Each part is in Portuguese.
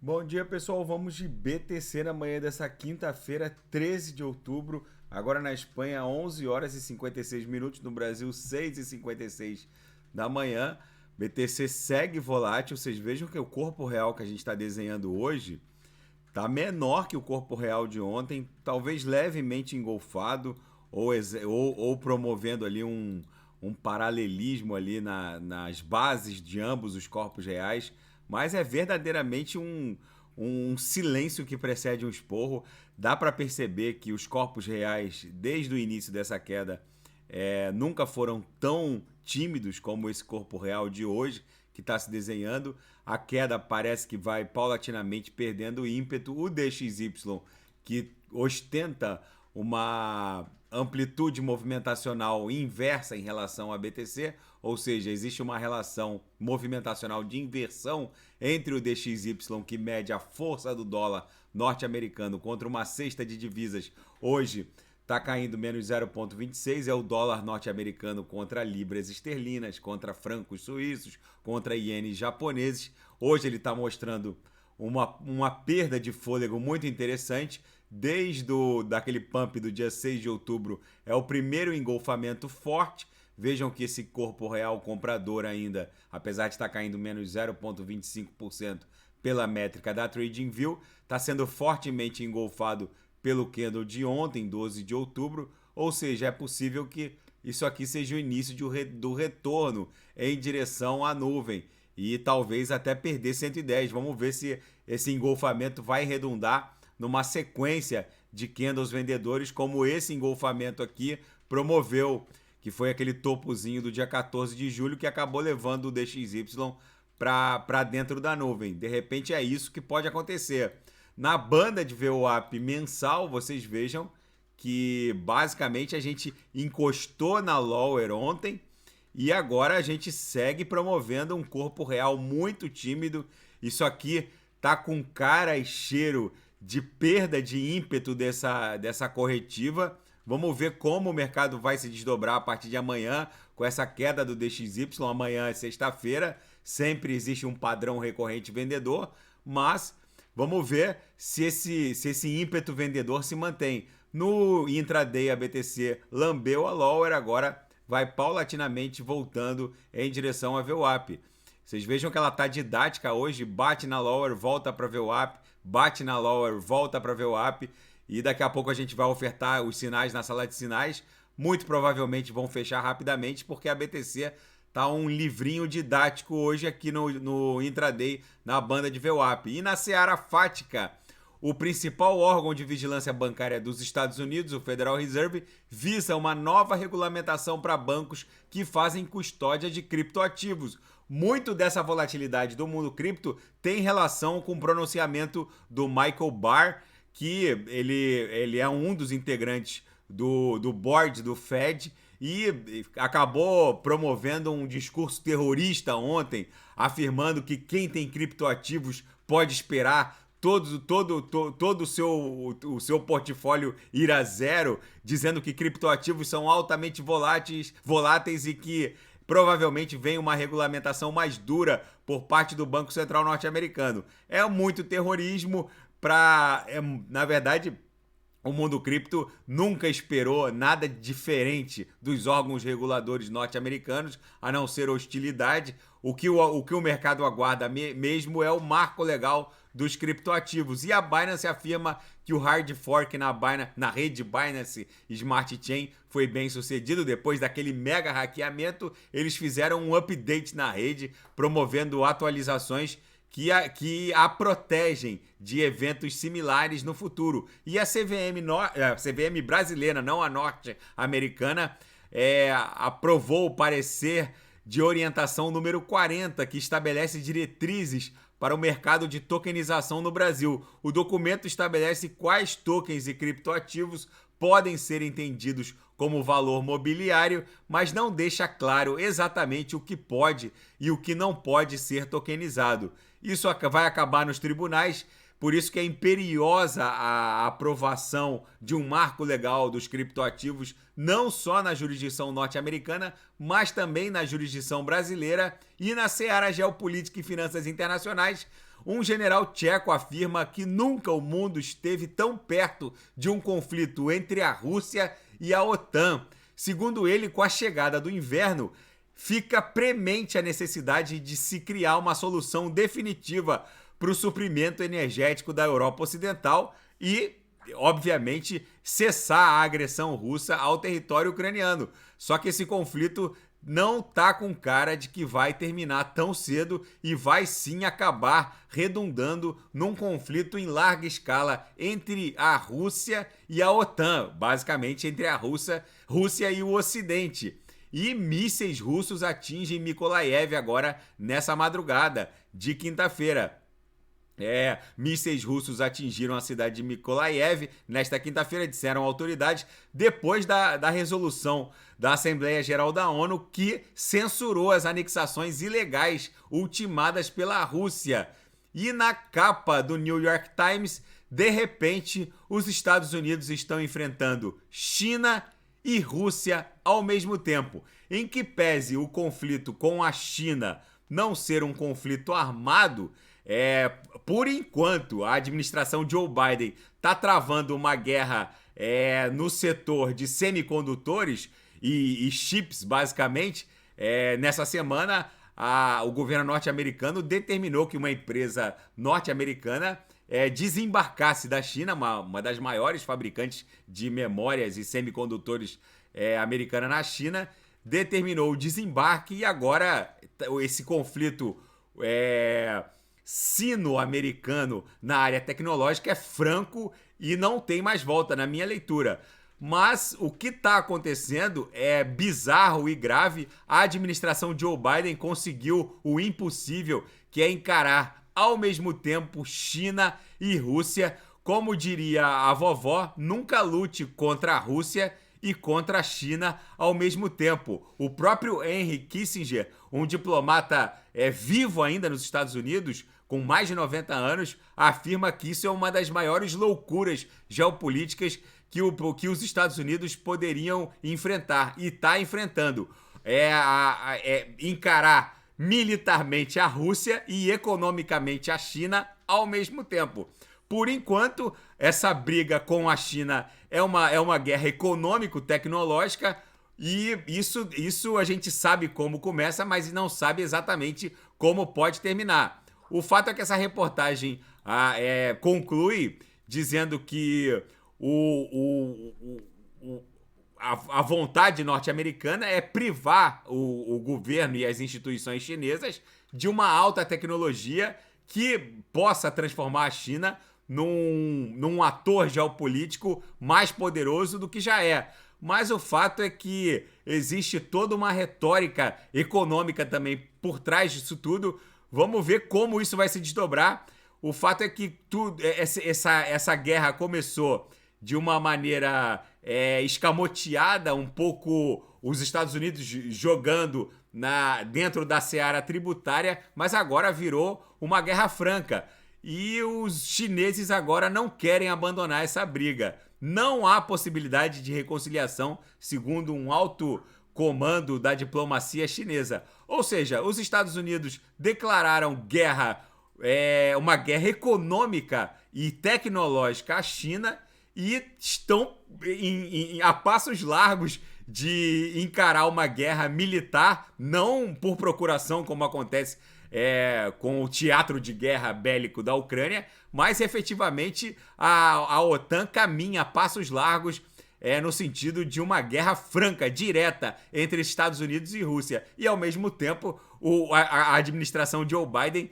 Bom dia, pessoal. Vamos de BTC na manhã dessa quinta-feira, 13 de outubro. Agora na Espanha, 11 horas e 56 minutos. No Brasil, 6 e 56 da manhã. BTC segue volátil. Vocês vejam que o corpo real que a gente está desenhando hoje está menor que o corpo real de ontem, talvez levemente engolfado ou promovendo ali um paralelismo ali nas bases de ambos os corpos reais, mas é verdadeiramente um silêncio que precede um esporro. Dá para perceber que os corpos reais, desde o início dessa queda, nunca foram tão tímidos como esse corpo real de hoje que está se desenhando. A queda parece que vai paulatinamente perdendo ímpeto. O DXY, que ostenta uma amplitude movimentacional inversa em relação a BTC, ou seja, existe uma relação movimentacional de inversão entre o DXY, que mede a força do dólar norte-americano contra uma cesta de divisas. Hoje está caindo menos 0,26, é o dólar norte-americano contra libras esterlinas, contra francos suíços, contra ienes japoneses. Hoje ele está mostrando uma perda de fôlego muito interessante. Desde daquele pump do dia 6 de outubro, é o primeiro engolfamento forte. Vejam que esse corpo real comprador ainda, apesar de estar caindo menos 0,25% pela métrica da TradingView, está sendo fortemente engolfado pelo candle de ontem, 12 de outubro, ou seja, é possível que isso aqui seja o início do retorno em direção à nuvem e talvez até perder 110. Vamos ver se esse engolfamento vai redundar numa sequência de candles vendedores como esse engolfamento aqui promoveu, que foi aquele topozinho do dia 14 de julho que acabou levando o DXY para dentro da nuvem. De repente é isso que pode acontecer. Na banda de VWAP mensal, vocês vejam que basicamente a gente encostou na lower ontem e agora a gente segue promovendo um corpo real muito tímido. Isso aqui tá com cara e cheiro de perda de ímpeto dessa corretiva. Vamos ver como o mercado vai se desdobrar a partir de amanhã com essa queda do DXY. Amanhã é sexta-feira, sempre existe um padrão recorrente vendedor, mas vamos ver se esse ímpeto vendedor se mantém. No intraday, a BTC lambeu a lower, agora vai paulatinamente voltando em direção a VWAP. Vocês vejam que ela está didática hoje, bate na lower, volta para VWAP, bate na lower, volta para VWAP, e daqui a pouco a gente vai ofertar os sinais na sala de sinais. Muito provavelmente vão fechar rapidamente, porque a BTC tá um livrinho didático hoje aqui no intraday, na banda de VWAP. E na Seara Fática, o principal órgão de vigilância bancária dos Estados Unidos, o Federal Reserve, visa uma nova regulamentação para bancos que fazem custódia de criptoativos. Muito dessa volatilidade do mundo cripto tem relação com o pronunciamento do Michael Barr, que ele é um dos integrantes do board do Fed e acabou promovendo um discurso terrorista ontem, afirmando que quem tem criptoativos pode esperar todo o seu portfólio ir a zero, dizendo que criptoativos são altamente voláteis e que provavelmente vem uma regulamentação mais dura por parte do Banco Central norte-americano. É muito terrorismo na verdade, o mundo cripto nunca esperou nada diferente dos órgãos reguladores norte-americanos, a não ser hostilidade. O que o mercado aguarda mesmo é o marco legal dos criptoativos. E a Binance afirma que o hard fork na rede Binance Smart Chain foi bem sucedido. Depois daquele mega hackeamento, eles fizeram um update na rede, promovendo atualizações que a protegem de eventos similares no futuro. E a CVM brasileira, não a norte-americana, aprovou o parecer de orientação número 40, que estabelece diretrizes para o mercado de tokenização no Brasil. O documento estabelece quais tokens e criptoativos podem ser entendidos como valor mobiliário, mas não deixa claro exatamente o que pode e o que não pode ser tokenizado. Isso vai acabar nos tribunais, Por isso que é imperiosa a aprovação de um marco legal dos criptoativos, não só na jurisdição norte-americana, mas também na jurisdição brasileira e na seara geopolítica e finanças internacionais. Um general tcheco afirma que nunca o mundo esteve tão perto de um conflito entre a Rússia e a OTAN. Segundo ele, com a chegada do inverno, fica premente a necessidade de se criar uma solução definitiva para o suprimento energético da Europa Ocidental e, obviamente, cessar a agressão russa ao território ucraniano. Só que esse conflito não tá com cara de que vai terminar tão cedo e vai sim acabar redundando num conflito em larga escala entre a Rússia e a OTAN, basicamente entre a Rússia e o Ocidente. E mísseis russos atingem Mykolaiv agora nessa madrugada de quinta-feira. Mísseis russos atingiram a cidade de Mykolaiv nesta quinta-feira, disseram autoridades, depois da resolução da Assembleia Geral da ONU que censurou as anexações ilegais ultimadas pela Rússia. E na capa do New York Times, de repente, os Estados Unidos estão enfrentando China e Rússia ao mesmo tempo. Em que pese o conflito com a China não ser um conflito armado, por enquanto, a administração Joe Biden está travando uma guerra no setor de semicondutores e chips, basicamente. Nessa semana, o governo norte-americano determinou que uma empresa norte-americana desembarcasse da China, uma das maiores fabricantes de memórias e semicondutores americana na China, determinou o desembarque e agora esse conflito sino-americano na área tecnológica é franco e não tem mais volta na minha leitura. Mas o que está acontecendo é bizarro e grave. A administração Joe Biden conseguiu o impossível, que é encarar ao mesmo tempo China e Rússia. Como diria a vovó, nunca lute contra a Rússia e contra a China ao mesmo tempo. O próprio Henry Kissinger, um diplomata vivo ainda nos Estados Unidos, com mais de 90 anos, afirma que isso é uma das maiores loucuras geopolíticas que os Estados Unidos poderiam enfrentar e está enfrentando. Encarar militarmente a Rússia e economicamente a China ao mesmo tempo. Por enquanto, essa briga com a China é uma guerra econômico-tecnológica e isso a gente sabe como começa, mas não sabe exatamente como pode terminar. O fato é que essa reportagem conclui dizendo que a vontade norte-americana é privar o governo e as instituições chinesas de uma alta tecnologia que possa transformar a China num ator geopolítico mais poderoso do que já é. Mas o fato é que existe toda uma retórica econômica também por trás disso tudo. Vamos ver como isso vai se desdobrar. O fato é que essa guerra começou de uma maneira escamoteada, um pouco os Estados Unidos jogando dentro da seara tributária, mas agora virou uma guerra franca. E os chineses agora não querem abandonar essa briga. Não há possibilidade de reconciliação, segundo um alto comando da diplomacia chinesa. Ou seja, os Estados Unidos declararam guerra, uma guerra econômica e tecnológica à China e estão a passos largos de encarar uma guerra militar, não por procuração, como acontece com o teatro de guerra bélico da Ucrânia, mas efetivamente a OTAN caminha a passos largos no sentido de uma guerra franca, direta, entre Estados Unidos e Rússia. E, ao mesmo tempo, a administração Joe Biden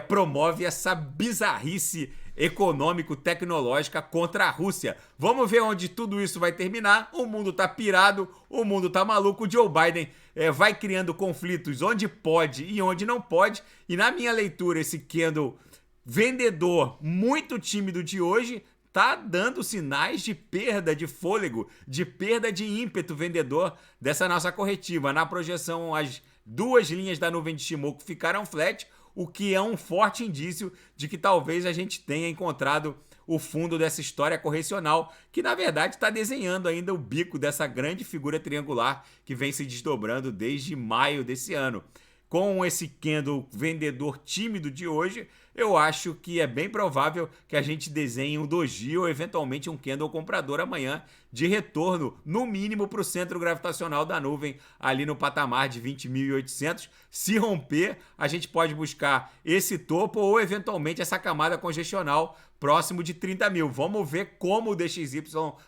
promove essa bizarrice econômico-tecnológica contra a Rússia. Vamos ver onde tudo isso vai terminar. O mundo tá pirado, o mundo tá maluco. O Joe Biden vai criando conflitos onde pode e onde não pode. E na minha leitura, esse candle vendedor muito tímido de hoje tá dando sinais de perda de fôlego, de perda de ímpeto vendedor dessa nossa corretiva. Na projeção, as duas linhas da nuvem de Shimoku ficaram flat. o que é um forte indício de que talvez a gente tenha encontrado o fundo dessa história correcional, que na verdade está desenhando ainda o bico dessa grande figura triangular que vem se desdobrando desde maio desse ano. Com esse candle vendedor tímido de hoje, eu acho que é bem provável que a gente desenhe um doji ou eventualmente um candle comprador amanhã de retorno, no mínimo para o centro gravitacional da nuvem, ali no patamar de 20.800. Se romper, a gente pode buscar esse topo ou eventualmente essa camada congestional próximo de 30 mil. Vamos ver como o DXY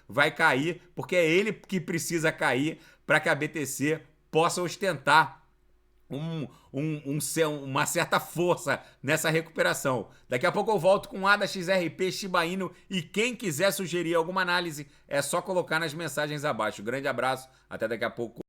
vai cair, porque é ele que precisa cair para que a BTC possa ostentar uma certa força nessa recuperação. Daqui a pouco eu volto com ADA, XRP, Shiba Inu, e quem quiser sugerir alguma análise é só colocar nas mensagens abaixo. Grande abraço, até daqui a pouco.